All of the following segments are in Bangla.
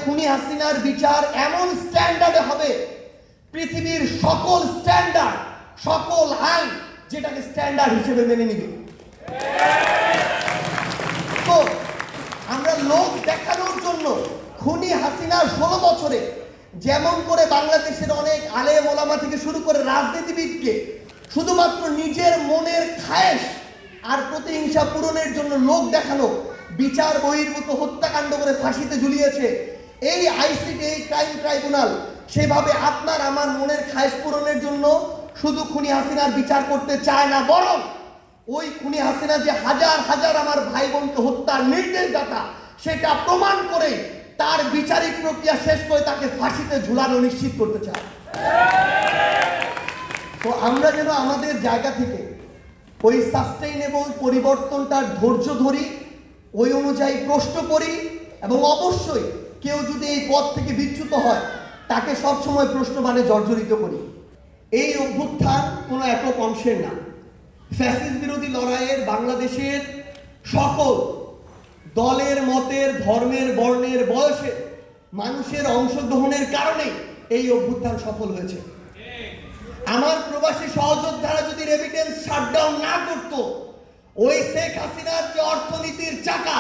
খুনি হাসিনার বিচার এমন স্ট্যান্ডার্ডে হবে, পৃথিবীর সকল স্ট্যান্ডার্ড, সকল আইন যেটাকে স্ট্যান্ডার্ড হিসেবে মেনে নিবে। তো আমরা লোক দেখানোর জন্য খুনি হাসিনার 16 বছরে যেমন করে বাংলাদেশের অনেক আলেম ওলামা থেকে শুরু করে রাজনীতিবিদকে শুধুমাত্র নিজের মনের খায়েশ আর প্রতিহিংসা পূরণের জন্য লোক দেখানো, বিচার বহির্ভূত হত্যাকাণ্ড করে ফাঁসিতে ঝুলিয়েছে এই আইসিটি, এই ক্রাইম ট্রাইব্যুনাল, সেভাবে আপনার আমার মনের খায়েশ পূরণের জন্য শুধু খুনি হাসিনার বিচার করতে চায় না, বরং ওই খুনি হাসিনা যে হাজার হাজার আমার ভাই বোনকে হত্যার নির্দেশদাতা, সেটা প্রমাণ করে তার বিচারিক প্রক্রিয়া শেষ করে তাকে ফাঁসিতে ঝুলানো নিশ্চিত করতে চায়। তো আমরা যেন আমাদের জায়গা থেকে ওই সাস্টেইনেবল পরিবর্তনটার ধৈর্য ধরি, ওই অনুযায়ী প্রশ্ন করি, এবং অবশ্যই কেউ যদি এই পথ থেকে বিচ্যুত হয় তাকে সবসময় প্রশ্নবাণে জর্জরিত করি। এই অভ্যুত্থান কোনো একক অংশের না। ফ্যাসিস্ট বিরোধী লড়াইয়ের বাংলাদেশের সকল দলের, মতের, ধর্মের, বর্ণের, বয়সের মানুষের অংশগ্রহণের কারণে এই অভ্যুত্থান সফল হয়েছে। আমার প্রবাসী সহযোদ্ধারা যদি রেমিটেন্স শাটডাউন না করত, ওই শেখ হাসিনার যে অর্থনীতির চাকা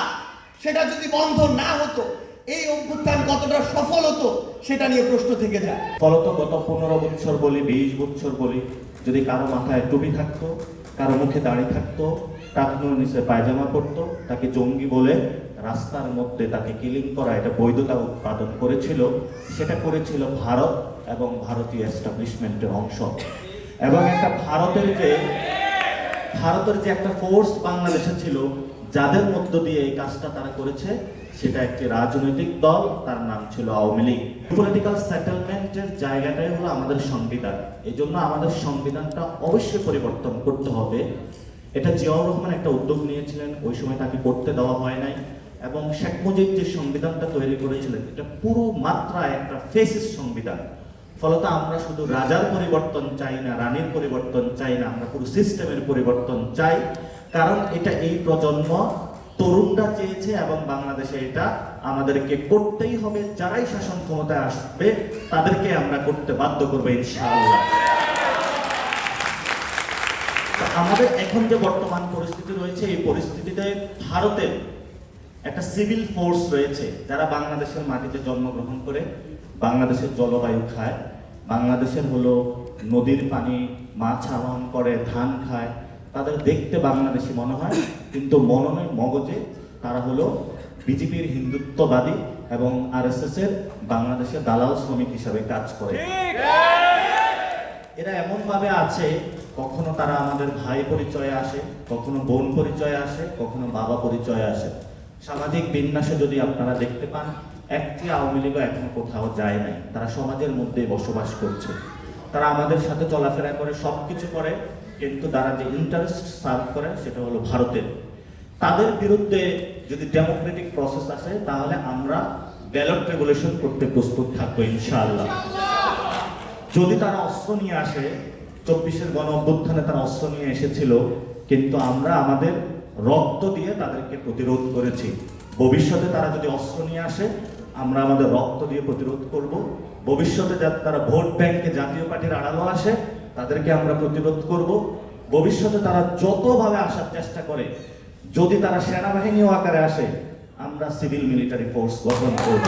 সেটা যদি বন্ধ না হতো, এই অভ্যুত্থান কতটা সফল হতো সেটা নিয়ে প্রশ্ন থেকে যায়। ফলত গত 15 বছর বলি, 20 বছর বলি, যদি কারো মাথায় টুপি থাকতো, কারো মুখে দাড়ি থাকতো, টাকনুর নিচে পায়জামা পরতো, তাকে জঙ্গি বলে রাস্তার মধ্যে তাকে কিলিং করা, এটা বৈধতা উৎপাদন করেছিল। সেটা করেছিল ভারত এবং ভারতীয় এস্টাবলিশমেন্টের অংশ। এবং একটা ভারতের যে একটা ফোর্স বাংলাদেশে ছিল, যাদের মধ্য দিয়ে এই কাজটা তারা করেছে, সেটা একটি রাজনৈতিক দল, তার নাম ছিল আওয়ামী লীগ। পলিটিক্যাল সেটেলমেন্টের জায়গাটাই হলো আমাদের সংবিধান। এই জন্য আমাদের সংবিধানটা অবশ্যই পরিবর্তন করতে হবে। এটা জিয়াউর রহমান একটা উদ্যোগ নিয়েছিলেন, ওই সময় তাকে করতে দেওয়া হয় নাই। এবং শেখ মুজিব যে সংবিধানটা তৈরি করেছিলেন, এটা পুরো মাত্রায় একটা ফেসিস্ট সংবিধান। ফলত আমরা শুধু রাজার পরিবর্তন চাই না, রানীর পরিবর্তন চাই না, আমরা পুরো সিস্টেমের পরিবর্তন চাই। কারণ এটা এই প্রজন্ম, তরুণরা চেয়েছে এবং বাংলাদেশে এটা আমাদেরকে করতেই হবে। যারাই শাসন ক্ষমতায় আসবে তাদেরকে আমরা করতে বাধ্য করবো ইনশাআল্লাহ। আমাদের এখন যে বর্তমান পরিস্থিতি রয়েছে, এই পরিস্থিতিতে ভারতের একটা সিভিল ফোর্স রয়েছে, যারা বাংলাদেশের মাটিতে জন্মগ্রহণ করে বাংলাদেশের জলবায়ু খায়, বাংলাদেশের হলো নদীর পানি, মাছ আহরণ করে, ধান খায়। তাদের দেখতে বাংলাদেশি মনে হয়, কিন্তু মননে মগজে তারা হলো বিজেপির হিন্দুত্ববাদী এবং আরএসএস এর বাংলাদেশের দালাল শ্রমিক হিসাবে কাজ করে। এরা এমন ভাবে আছে, কখনো তারা আমাদের ভাই পরিচয়ে আসে, কখনো বোন পরিচয়ে আসে, কখনো বাবা পরিচয়ে আসে। সামাজিক বিন্যাসে যদি আপনারা দেখতে পান, একটি আওয়ামী লীগও এখনো কোথাও যায় নাই। তারা সমাজের মধ্যে বসবাস করছে, তারা আমাদের সাথে চলাফেরা করে, সবকিছু করে, কিন্তু তারা যে ইন্টারেস্ট সার্ভ করে সেটা হলো ভারতের। তাদের বিরুদ্ধে যদি ডেমোক্রেটিক প্রসেস আসে, তাহলে আমরা ব্যালট রেগুলেশন করতে প্রস্তুত থাকবো ইনশাআল্লাহ। যদি তারা অস্ত্র নিয়ে আসে, 24-এর গণ অভ্যুত্থানে তারা অস্ত্র নিয়ে এসেছিল, কিন্তু আমরা আমাদের রক্ত দিয়ে তাদেরকে প্রতিরোধ করেছি। ভবিষ্যতে তারা যদি অস্ত্র নিয়ে আসে, আমরা আমাদের রক্ত দিয়ে প্রতিরোধ করব। ভবিষ্যতে যাতে তারা ভোট ব্যাংকে জাতীয় পার্টির আড়ালো আসে, তাদেরকে আমরা প্রতিরোধ করব। ভবিষ্যতে তারা যতভাবে আসার চেষ্টা করে, যদি তারা সেনাবাহিনী আকারে আসে, আমরা সিভিল মিলিটারি ফোর্স গঠন করব।